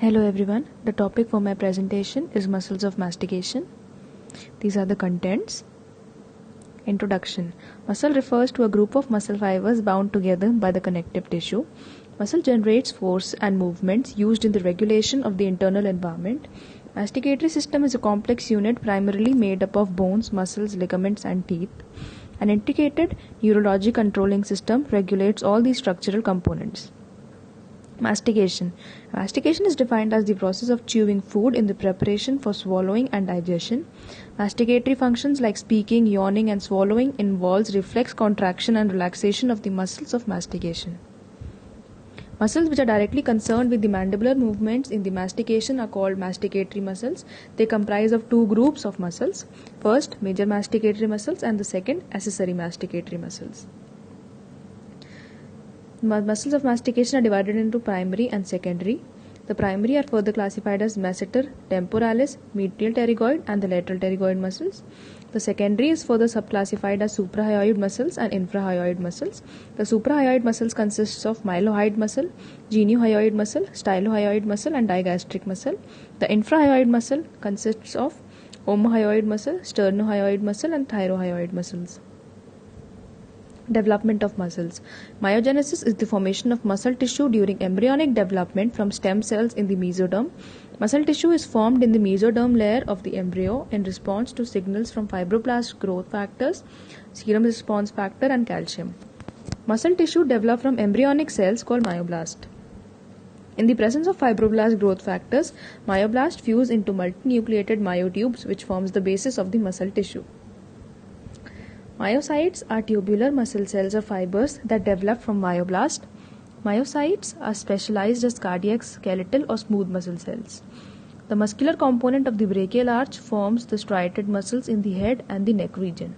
Hello everyone, the topic for my presentation is muscles of mastication. These are the contents. Introduction. Muscle refers to a group of muscle fibers bound together by the connective tissue. Muscle generates force and movements used in the regulation of the internal environment. Masticatory system is a complex unit primarily made up of bones, muscles, ligaments and teeth. An integrated neurology controlling system regulates all these structural components. Mastication. Mastication is defined as the process of chewing food in the preparation for swallowing and digestion. Masticatory functions like speaking, yawning, and swallowing involves reflex contraction and relaxation of the muscles of mastication. Muscles which are directly concerned with the mandibular movements in the mastication are called masticatory muscles. They comprise of two groups of muscles. First, major masticatory muscles, and the second, accessory masticatory muscles. Muscles of mastication are divided into primary and secondary. The primary are further classified as masseter, temporalis, medial pterygoid and the lateral pterygoid muscles. The secondary is further subclassified as suprahyoid muscles and infrahyoid muscles. The suprahyoid muscles consists of mylohyoid muscle, geniohyoid muscle, stylohyoid muscle and digastric muscle. The infrahyoid muscle consists of omohyoid muscle, sternohyoid muscle and thyrohyoid muscles. Development of muscles. Myogenesis is the formation of muscle tissue during embryonic development from stem cells in the mesoderm. Muscle tissue is formed in the mesoderm layer of the embryo in response to signals from fibroblast growth factors, serum response factor and calcium. Muscle tissue developed from embryonic cells called myoblast. In the presence of fibroblast growth factors, myoblasts fuse into multinucleated myotubes which forms the basis of the muscle tissue. Myocytes are tubular muscle cells or fibers that develop from myoblast. Myocytes are specialized as cardiac, skeletal or smooth muscle cells. The muscular component of the brachial arch forms the striated muscles in the head and the neck region.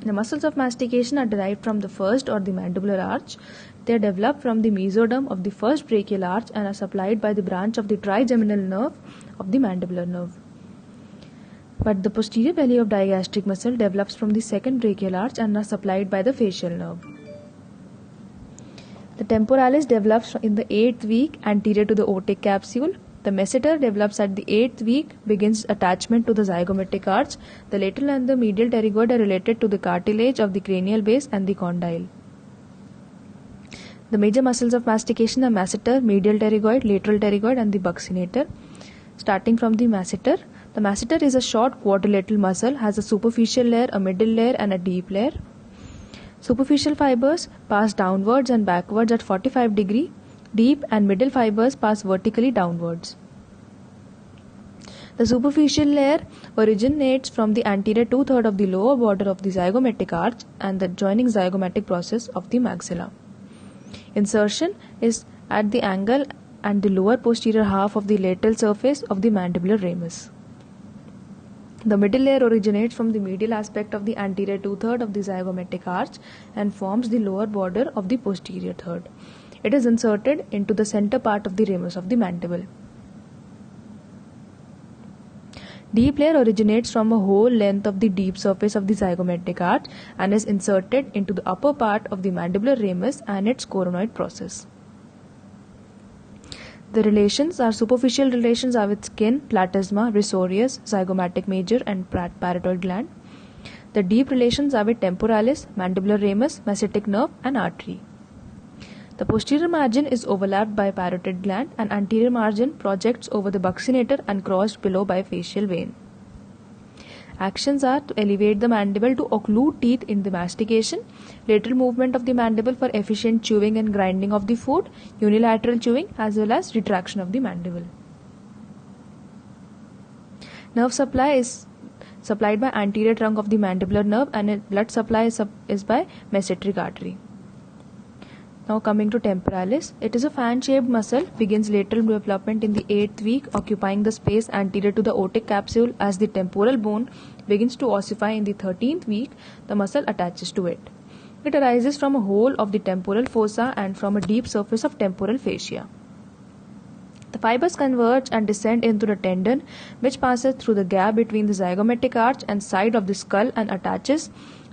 The muscles of mastication are derived from the first or the mandibular arch. They are developed from the mesoderm of the first brachial arch and are supplied by the branch of the trigeminal nerve of the mandibular nerve. But the posterior belly of digastric muscle develops from the second brachial arch and are supplied by the facial nerve. The temporalis develops in the 8th week anterior to the otic capsule. The masseter develops at the 8th week, begins attachment to the zygomatic arch. The lateral and the medial pterygoid are related to the cartilage of the cranial base and the condyle. The major muscles of mastication are masseter, medial pterygoid, lateral pterygoid and the buccinator. Starting from the masseter. The masseter is a short quadrilateral muscle, has a superficial layer, a middle layer and a deep layer. Superficial fibers pass downwards and backwards at 45 degrees. Deep and middle fibers pass vertically downwards. The superficial layer originates from the anterior two-thirds of the lower border of the zygomatic arch and the joining zygomatic process of the maxilla. Insertion is at the angle and the lower posterior half of the lateral surface of the mandibular ramus. The middle layer originates from the medial aspect of the anterior two-thirds of the zygomatic arch and forms the lower border of the posterior third. It is inserted into the center part of the ramus of the mandible. Deep layer originates from a whole length of the deep surface of the zygomatic arch and is inserted into the upper part of the mandibular ramus and its coronoid process. The relations are superficial relations are with skin, platysma, risorius, zygomatic major and parotid gland. The deep relations are with temporalis, mandibular ramus, massetic nerve and artery. The posterior margin is overlapped by parotid gland and anterior margin projects over the buccinator and crossed below by facial vein. Actions are to elevate the mandible to occlude teeth in the mastication, lateral movement of the mandible for efficient chewing and grinding of the food, unilateral chewing as well as retraction of the mandible. Nerve supply is supplied by anterior trunk of the mandibular nerve and blood supply is by mesenteric artery. Now coming to temporalis, it is a fan-shaped muscle, begins lateral development in the 8th week, occupying the space anterior to the otic capsule. As the temporal bone begins to ossify in the 13th week, the muscle attaches to it. It arises from a hole of the temporal fossa and from a deep surface of temporal fascia. The fibers converge and descend into the tendon, which passes through the gap between the zygomatic arch and side of the skull and attaches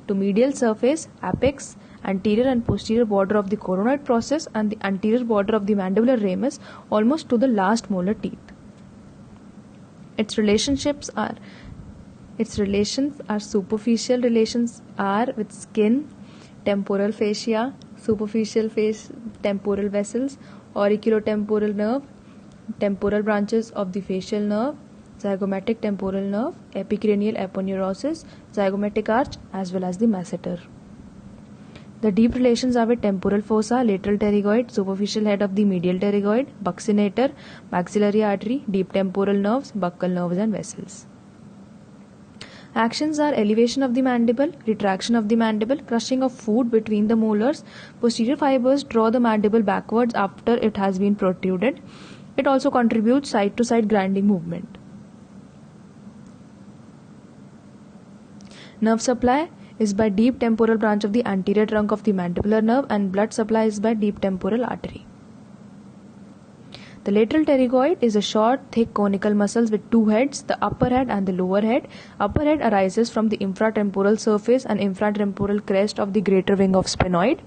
to medial surface, apex anterior and posterior border of the coronoid process and the anterior border of the mandibular ramus almost to the last molar teeth. Its relations are superficial relations are with skin, temporal fascia, superficial face, temporal vessels, auriculotemporal nerve, temporal branches of the facial nerve, zygomatic temporal nerve, epicranial aponeurosis, zygomatic arch, as well as the masseter. The deep relations are with temporal fossa, lateral pterygoid, superficial head of the medial pterygoid, buccinator, maxillary artery, deep temporal nerves, buccal nerves and vessels. Actions are elevation of the mandible, retraction of the mandible, crushing of food between the molars. Posterior fibers draw the mandible backwards after it has been protruded. It also contributes side to side grinding movement. Nerve supply is by deep temporal branch of the anterior trunk of the mandibular nerve, and blood supply is by deep temporal artery. The lateral pterygoid is a short, thick conical muscles with two heads, the upper head and the lower head. Upper head arises from the infratemporal surface and infratemporal crest of the greater wing of sphenoid.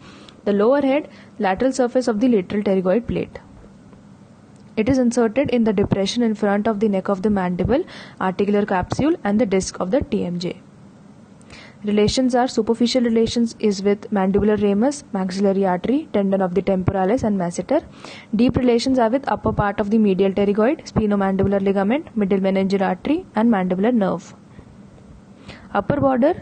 The lower head, lateral surface of the lateral pterygoid plate. It is inserted in the depression in front of the neck of the mandible, articular capsule and the disc of the TMJ. Relations are superficial relations is with mandibular ramus, maxillary artery, tendon of the temporalis and masseter. Deep relations are with upper part of the medial pterygoid, sphenomandibular ligament, middle meningeal artery and mandibular nerve. Upper border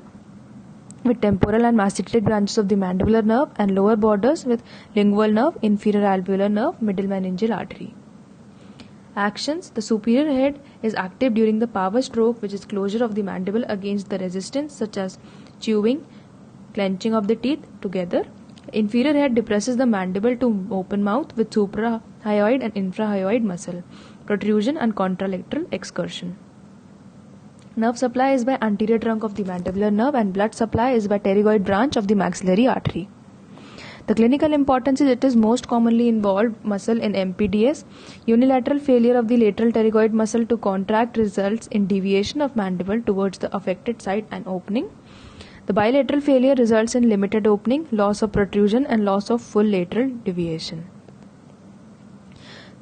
with temporal and masseteric branches of the mandibular nerve, and lower borders with lingual nerve, inferior alveolar nerve, middle meningeal artery. Actions: the superior head is active during the power stroke, which is closure of the mandible against the resistance such as chewing, clenching of the teeth together. Inferior head depresses the mandible to open mouth with suprahyoid and infrahyoid muscle, protrusion and contralateral excursion. Nerve supply is by anterior trunk of the mandibular nerve, and blood supply is by pterygoid branch of the maxillary artery. The clinical importance is it is most commonly involved muscle in MPDS. Unilateral failure of the lateral pterygoid muscle to contract results in deviation of mandible towards the affected side and opening. The bilateral failure results in limited opening, loss of protrusion and loss of full lateral deviation.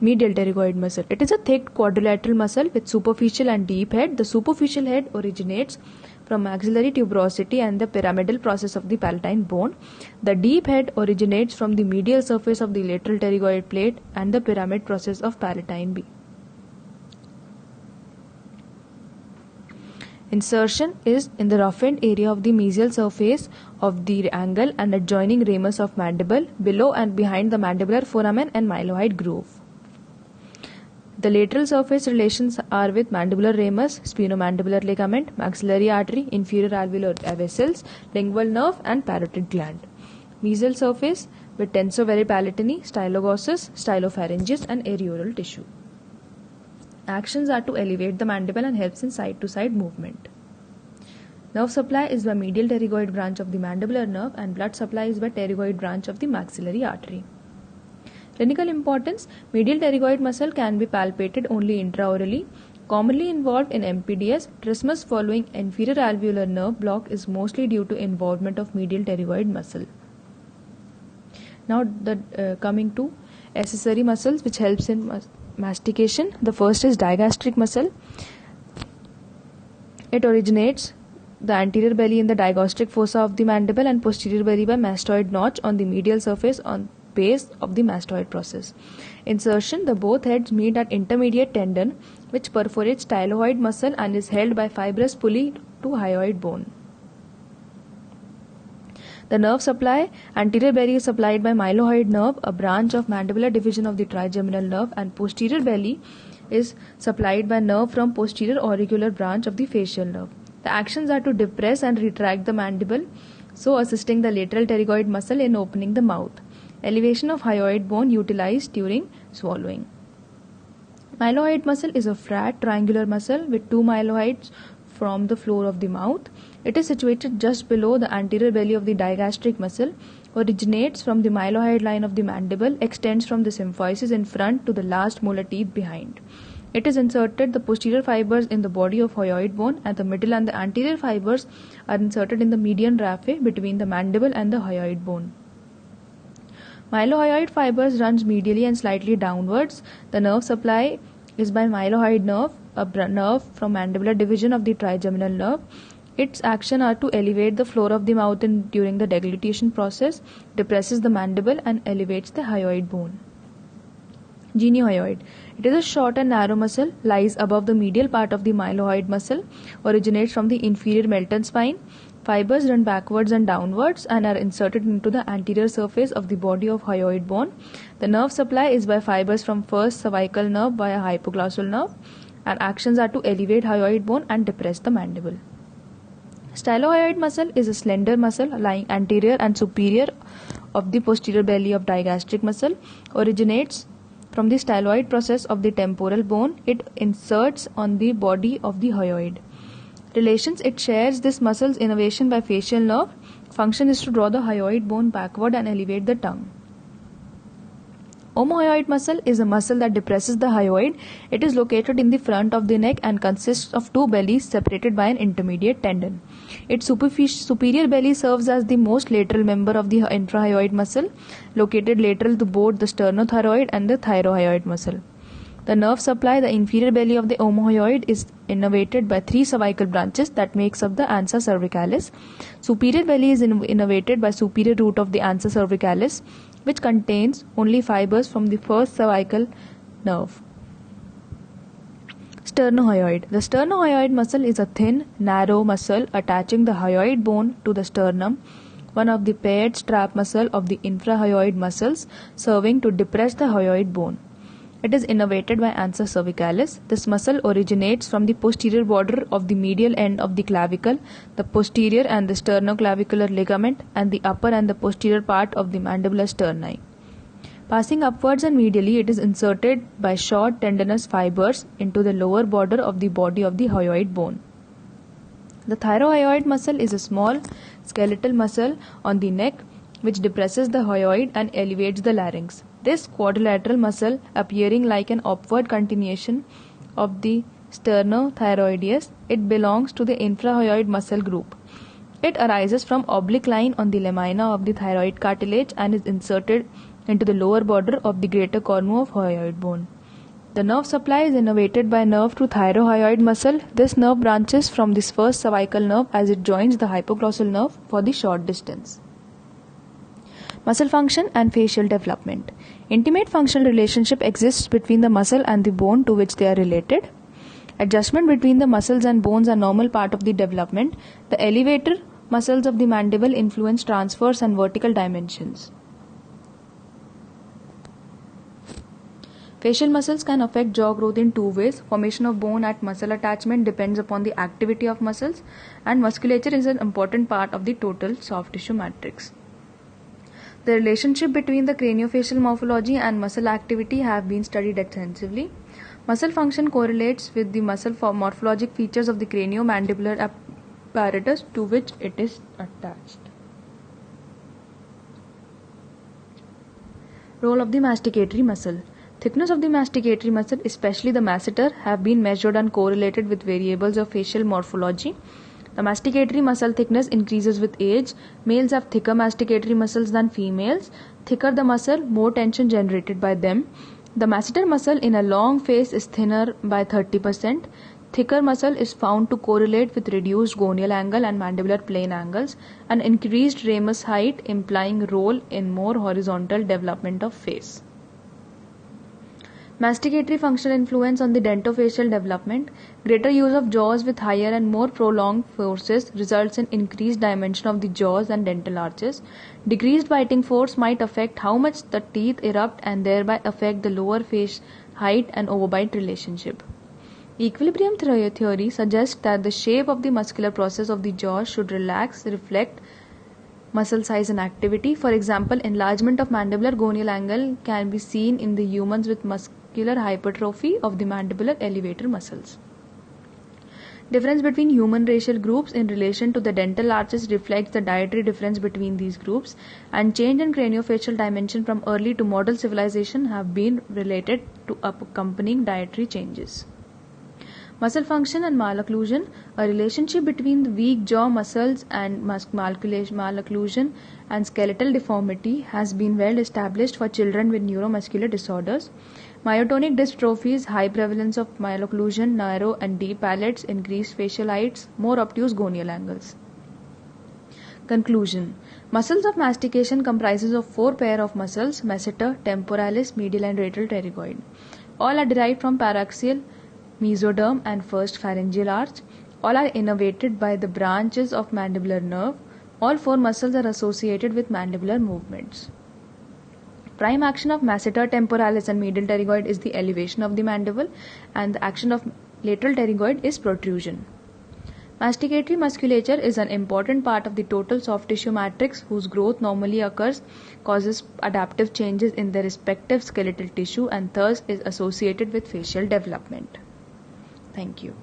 Medial pterygoid muscle. It is a thick quadrilateral muscle with superficial and deep head. The superficial head originates from maxillary tuberosity and the pyramidal process of the palatine bone. The deep head originates from the medial surface of the lateral pterygoid plate and the pyramid process of palatine B. Insertion is in the roughened area of the mesial surface of the angle and adjoining ramus of mandible, below and behind the mandibular foramen and mylohyoid groove. The lateral surface relations are with mandibular ramus, sphenomandibular ligament, maxillary artery, inferior alveolar vessels, lingual nerve and parotid gland. Mesial surface with tensor palatini, styloglossus, stylopharyngeus and areolar tissue. Actions are to elevate the mandible and helps in side-to-side movement. Nerve supply is by medial pterygoid branch of the mandibular nerve, and blood supply is by pterygoid branch of the maxillary artery. Clinical importance: medial pterygoid muscle can be palpated only intraorally. Commonly involved in MPDS, trismus following inferior alveolar nerve block is mostly due to involvement of medial pterygoid muscle. Now coming to accessory muscles which helps in mastication. The first is digastric muscle. It originates the anterior belly in the digastric fossa of the mandible and posterior belly by mastoid notch on the medial surface on base of the mastoid process. Insertion: the both heads meet at intermediate tendon which perforates styloid muscle and is held by fibrous pulley to hyoid bone. The nerve supply: anterior belly is supplied by mylohyoid nerve, a branch of mandibular division of the trigeminal nerve, and posterior belly is supplied by nerve from posterior auricular branch of the facial nerve. The actions are to depress and retract the mandible, so assisting the lateral pterygoid muscle in opening the mouth. Elevation of hyoid bone utilized during swallowing. Mylohyoid muscle is a flat triangular muscle with two mylohyoids from the floor of the mouth. It is situated just below the anterior belly of the digastric muscle, originates from the mylohyoid line of the mandible, extends from the symphysis in front to the last molar teeth behind. It is inserted the posterior fibers in the body of hyoid bone, and the middle and the anterior fibers are inserted in the median raphe between the mandible and the hyoid bone. Mylohyoid fibers runs medially and slightly downwards. The nerve supply is by mylohyoid nerve, a nerve from mandibular division of the trigeminal nerve. Its action are to elevate the floor of the mouth during the deglutition process, depresses the mandible and elevates the hyoid bone. Geniohyoid. It is a short and narrow muscle, lies above the medial part of the mylohyoid muscle, originates from the inferior Melton spine. Fibers run backwards and downwards and are inserted into the anterior surface of the body of hyoid bone. The nerve supply is by fibers from first cervical nerve via hypoglossal nerve, and actions are to elevate hyoid bone and depress the mandible. Stylohyoid muscle is a slender muscle lying anterior and superior of the posterior belly of digastric muscle, originates from the styloid process of the temporal bone. It inserts on the body of the hyoid. Relations: it shares this muscle's innervation by facial nerve. Function is to draw the hyoid bone backward and elevate the tongue. Omohyoid muscle is a muscle that depresses the hyoid. It is located in the front of the neck and consists of two bellies separated by an intermediate tendon. Its superior belly serves as the most lateral member of the intrahyoid muscle, located lateral to both the sternothyroid and the thyrohyoid muscle. The nerve supply, the inferior belly of the omohyoid, is innervated by three cervical branches that makes up the ansa cervicalis. Superior belly is innervated by superior root of the ansa cervicalis, which contains only fibers from the first cervical nerve. Sternohyoid. The sternohyoid muscle is a thin, narrow muscle attaching the hyoid bone to the sternum, one of the paired strap muscle of the infrahyoid muscles, serving to depress the hyoid bone. It is innervated by ansa cervicalis. This muscle originates from the posterior border of the medial end of the clavicle, the posterior and the sternoclavicular ligament, and the upper and the posterior part of the mandibular sterni. Passing upwards and medially, it is inserted by short tendinous fibers into the lower border of the body of the hyoid bone. The thyrohyoid muscle is a small skeletal muscle on the neck which depresses the hyoid and elevates the larynx. This quadrilateral muscle, appearing like an upward continuation of the sternothyroideus, it belongs to the infrahyoid muscle group. It arises from oblique line on the lamina of the thyroid cartilage and is inserted into the lower border of the greater cornu of hyoid bone. The nerve supply is innervated by nerve to thyrohyoid muscle. This nerve branches from this first cervical nerve as it joins the hypoglossal nerve for the short distance. Muscle function and facial development. Intimate functional relationship exists between the muscle and the bone to which they are related. Adjustment between the muscles and bones are normal part of the development. The elevator muscles of the mandible influence transverse and vertical dimensions. Facial muscles can affect jaw growth in two ways. Formation of bone at muscle attachment depends upon the activity of muscles, and musculature is an important part of the total soft tissue matrix. The relationship between the craniofacial morphology and muscle activity have been studied extensively. Muscle function correlates with the muscle morphologic features of the craniomandibular apparatus to which it is attached. Role of the masticatory muscle. Thickness of the masticatory muscle, especially the masseter, have been measured and correlated with variables of facial morphology. The masticatory muscle thickness increases with age. Males have thicker masticatory muscles than females. Thicker the muscle, more tension generated by them. The masseter muscle in a long face is thinner by 30%. Thicker muscle is found to correlate with reduced gonial angle and mandibular plane angles, and increased ramus height, implying role in more horizontal development of face. Masticatory functional influence on the dentofacial development. Greater use of jaws with higher and more prolonged forces results in increased dimension of the jaws and dental arches. Decreased biting force might affect how much the teeth erupt and thereby affect the lower face height and overbite relationship. Equilibrium theory suggests that the shape of the muscular process of the jaw should reflect muscle size and activity. For example, enlargement of mandibular gonial angle can be seen in the humans with muscular hypertrophy of the mandibular elevator muscles. Difference between human racial groups in relation to the dental arches reflects the dietary difference between these groups, and change in craniofacial dimension from early to modern civilization have been related to accompanying dietary changes. Muscle function and malocclusion. A relationship between the weak jaw muscles and malocclusion and skeletal deformity has been well established for children with neuromuscular disorders. Myotonic dystrophies, high prevalence of malocclusion, narrow and deep palates, increased facial heights, more obtuse gonial angles. Conclusion. Muscles of mastication comprises of 4 pair of muscles: masseter, temporalis, medial and radial pterygoid. All are derived from paraxial mesoderm and first pharyngeal arch. All are innervated by the branches of mandibular nerve. All 4 muscles are associated with mandibular movements. Prime action of masseter, temporalis and medial pterygoid is the elevation of the mandible, and the action of lateral pterygoid is protrusion. Masticatory musculature is an important part of the total soft tissue matrix, whose growth normally causes adaptive changes in the respective skeletal tissue and thus is associated with facial development. Thank you.